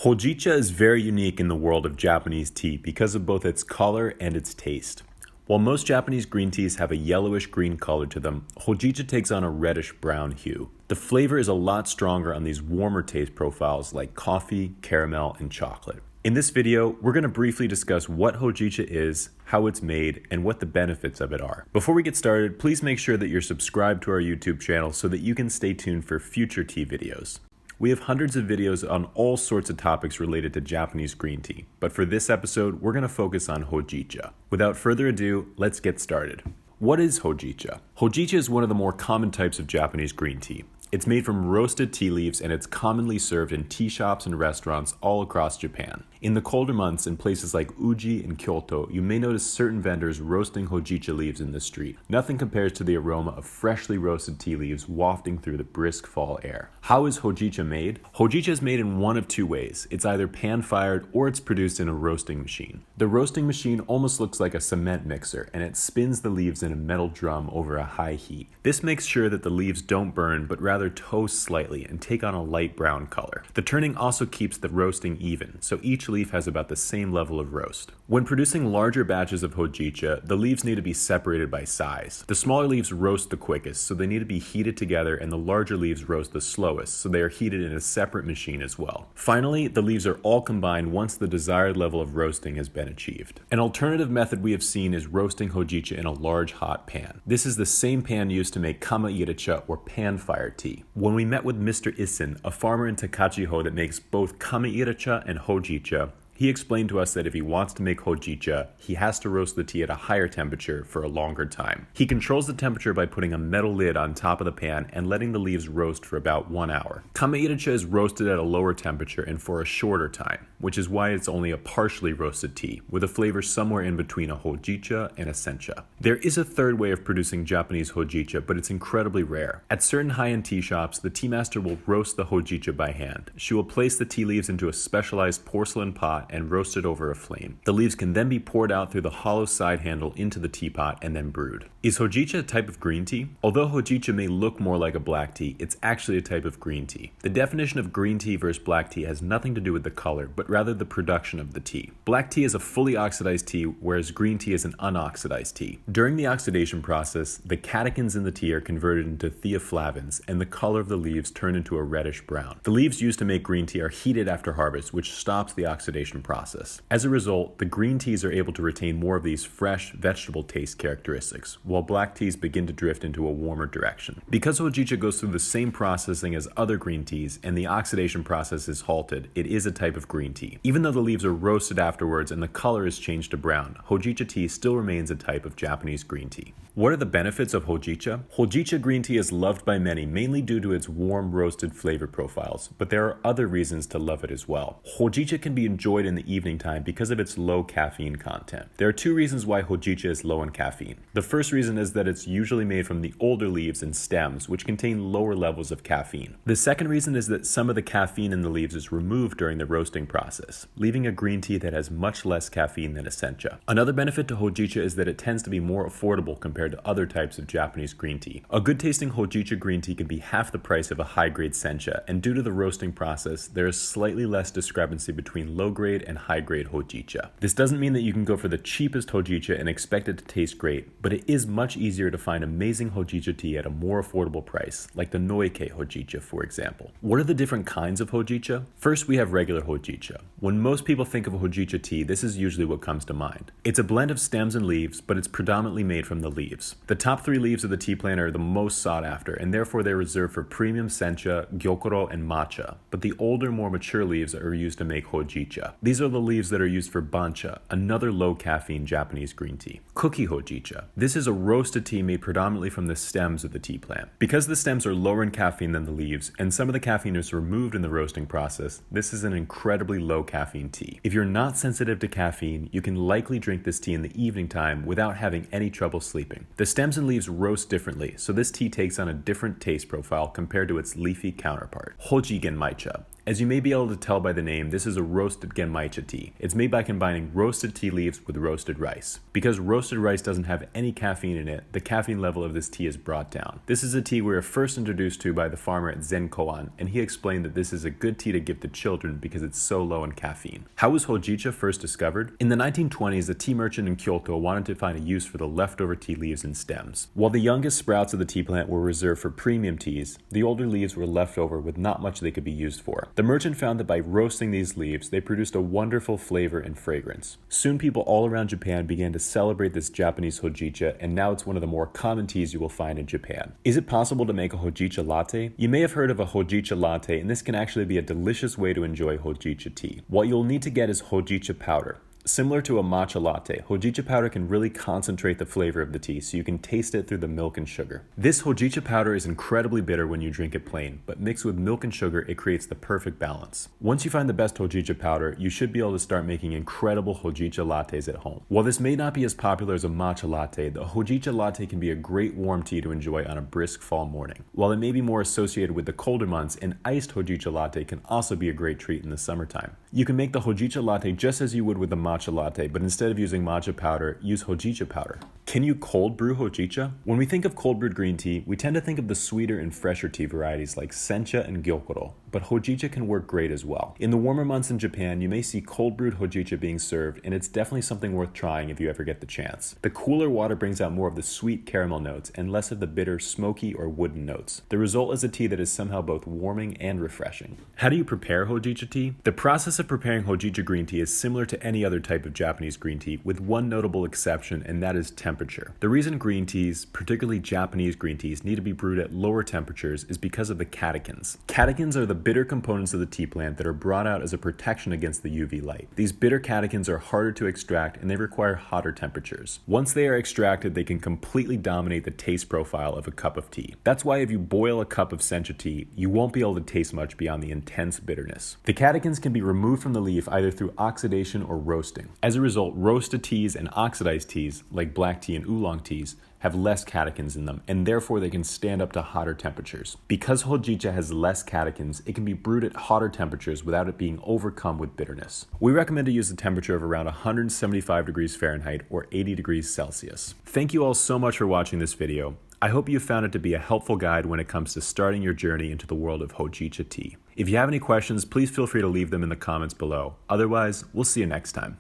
Hojicha is very unique in the world of Japanese tea because of both its color and its taste. While most Japanese green teas have a yellowish green color to them, Hojicha takes on a reddish brown hue. The flavor is a lot stronger on these warmer taste profiles like coffee, caramel, and chocolate. In this video, we're going to briefly discuss what Hojicha is, how it's made, and what the benefits of it are. Before we get started, please make sure that you're subscribed to our YouTube channel so that you can stay tuned for future tea videos. We have hundreds of videos on all sorts of topics related to Japanese green tea, but for this episode, we're going to focus on Hojicha. Without further ado, let's get started. What is Hojicha? Hojicha is one of the more common types of Japanese green tea. It's made from roasted tea leaves and it's commonly served in tea shops and restaurants all across Japan. In the colder months, in places like Uji and Kyoto, you may notice certain vendors roasting Hojicha leaves in the street. Nothing compares to the aroma of freshly roasted tea leaves wafting through the brisk fall air. How is Hojicha made? Hojicha is made in one of two ways. It's either pan-fired or it's produced in a roasting machine. The roasting machine almost looks like a cement mixer and it spins the leaves in a metal drum over a high heat. This makes sure that the leaves don't burn but rather toast slightly and take on a light brown color. The turning also keeps the roasting even, so each leaf has about the same level of roast. When producing larger batches of Hojicha, the leaves need to be separated by size. The smaller leaves roast the quickest, so they need to be heated together, and the larger leaves roast the slowest, so they are heated in a separate machine as well. Finally, the leaves are all combined once the desired level of roasting has been achieved. An alternative method we have seen is roasting Hojicha in a large hot pan. This is the same pan used to make kama-iracha or pan-fired tea. When we met with Mr. Isen, a farmer in Takachiho that makes both kama-iracha and Hojicha, he explained to us that if he wants to make Hojicha, he has to roast the tea at a higher temperature for a longer time. He controls the temperature by putting a metal lid on top of the pan and letting the leaves roast for about 1 hour. Kama-iracha is roasted at a lower temperature and for a shorter time, which is why it's only a partially roasted tea, with a flavor somewhere in between a Hojicha and a sencha. There is a third way of producing Japanese Hojicha, but it's incredibly rare. At certain high-end tea shops, the tea master will roast the Hojicha by hand. She will place the tea leaves into a specialized porcelain pot and roast it over a flame. The leaves can then be poured out through the hollow side handle into the teapot and then brewed. Is Hojicha a type of green tea? Although Hojicha may look more like a black tea, it's actually a type of green tea. The definition of green tea versus black tea has nothing to do with the color, but rather the production of the tea. Black tea is a fully oxidized tea, whereas green tea is an unoxidized tea. During the oxidation process, the catechins in the tea are converted into theaflavins, and the color of the leaves turn into a reddish brown. The leaves used to make green tea are heated after harvest, which stops the oxidation process. As a result, the green teas are able to retain more of these fresh vegetable taste characteristics, while black teas begin to drift into a warmer direction. Because Hojicha goes through the same processing as other green teas and the oxidation process is halted, it is a type of green tea. Even though the leaves are roasted afterwards and the color is changed to brown, Hojicha tea still remains a type of Japanese green tea. What are the benefits of Hojicha? Hojicha green tea is loved by many, mainly due to its warm roasted flavor profiles, but there are other reasons to love it as well. Hojicha can be enjoyed in the evening time because of its low caffeine content. There are two reasons why Hojicha is low in caffeine. The first reason is that it's usually made from the older leaves and stems, which contain lower levels of caffeine. The second reason is that some of the caffeine in the leaves is removed during the roasting process, leaving a green tea that has much less caffeine than a sencha. Another benefit to Hojicha is that it tends to be more affordable compared to other types of Japanese green tea. A good tasting Hojicha green tea can be half the price of a high grade sencha, and due to the roasting process, there is slightly less discrepancy between low grade and high grade Hojicha. This doesn't mean that you can go for the cheapest Hojicha and expect it to taste great, but it is much easier to find amazing Hojicha tea at a more affordable price, like the Noike Hojicha, for example. What are the different kinds of Hojicha? First, we have regular Hojicha. When most people think of Hojicha tea, this is usually what comes to mind. It's a blend of stems and leaves, but it's predominantly made from the leaves. The top 3 leaves of the tea plant are the most sought after, and therefore they're reserved for premium sencha, gyokuro, and matcha, but the older, more mature leaves are used to make Hojicha. These are the leaves that are used for bancha, another low caffeine Japanese green tea. Kuki Hojicha. This is a roasted tea made predominantly from the stems of the tea plant. Because the stems are lower in caffeine than the leaves, and some of the caffeine is removed in the roasting process, this is an incredibly low caffeine tea. If you're not sensitive to caffeine, you can likely drink this tea in the evening time without having any trouble sleeping. The stems and leaves roast differently, so this tea takes on a different taste profile compared to its leafy counterpart. Hoji Genmaicha. As you may be able to tell by the name, this is a roasted Genmaicha tea. It's made by combining roasted tea leaves with roasted rice. Because roasted rice doesn't have any caffeine in it, the caffeine level of this tea is brought down. This is a tea we were first introduced to by the farmer at Zen Koan, and he explained that this is a good tea to give to children because it's so low in caffeine. How was Hojicha first discovered? In the 1920s, a tea merchant in Kyoto wanted to find a use for the leftover tea leaves and stems. While the youngest sprouts of the tea plant were reserved for premium teas, the older leaves were left over with not much they could be used for. The merchant found that by roasting these leaves, they produced a wonderful flavor and fragrance. Soon people all around Japan began to celebrate this Japanese Hojicha, and now it's one of the more common teas you will find in Japan. Is it possible to make a Hojicha latte? You may have heard of a Hojicha latte, and this can actually be a delicious way to enjoy Hojicha tea. What you'll need to get is Hojicha powder. Similar to a matcha latte, Hojicha powder can really concentrate the flavor of the tea so you can taste it through the milk and sugar. This Hojicha powder is incredibly bitter when you drink it plain, but mixed with milk and sugar, it creates the perfect balance. Once you find the best Hojicha powder, you should be able to start making incredible Hojicha lattes at home. While this may not be as popular as a matcha latte, the Hojicha latte can be a great warm tea to enjoy on a brisk fall morning. While it may be more associated with the colder months, an iced Hojicha latte can also be a great treat in the summertime. You can make the Hojicha latte just as you would with a matcha latte, but instead of using matcha powder, use Hojicha powder. Can you cold brew Hojicha? When we think of cold brewed green tea, we tend to think of the sweeter and fresher tea varieties like sencha and gyokuro, but Hojicha can work great as well. In the warmer months in Japan, you may see cold brewed Hojicha being served, and it's definitely something worth trying if you ever get the chance. The cooler water brings out more of the sweet caramel notes and less of the bitter, smoky, or wooden notes. The result is a tea that is somehow both warming and refreshing. How do you prepare Hojicha tea? The process of preparing Hojicha green tea is similar to any other type of Japanese green tea, with one notable exception, and that is temperature. The reason green teas, particularly Japanese green teas, need to be brewed at lower temperatures is because of the catechins. Catechins are the bitter components of the tea plant that are brought out as a protection against the UV light. These bitter catechins are harder to extract, and they require hotter temperatures. Once they are extracted, they can completely dominate the taste profile of a cup of tea. That's why if you boil a cup of sencha tea, you won't be able to taste much beyond the intense bitterness. The catechins can be removed from the leaf either through oxidation or roasting. As a result, roasted teas and oxidized teas, like black tea and oolong teas, have less catechins in them, and therefore they can stand up to hotter temperatures. Because Hojicha has less catechins, it can be brewed at hotter temperatures without it being overcome with bitterness. We recommend to use a temperature of around 175 degrees Fahrenheit or 80 degrees Celsius. Thank you all so much for watching this video. I hope you found it to be a helpful guide when it comes to starting your journey into the world of Hojicha tea. If you have any questions, please feel free to leave them in the comments below. Otherwise, we'll see you next time.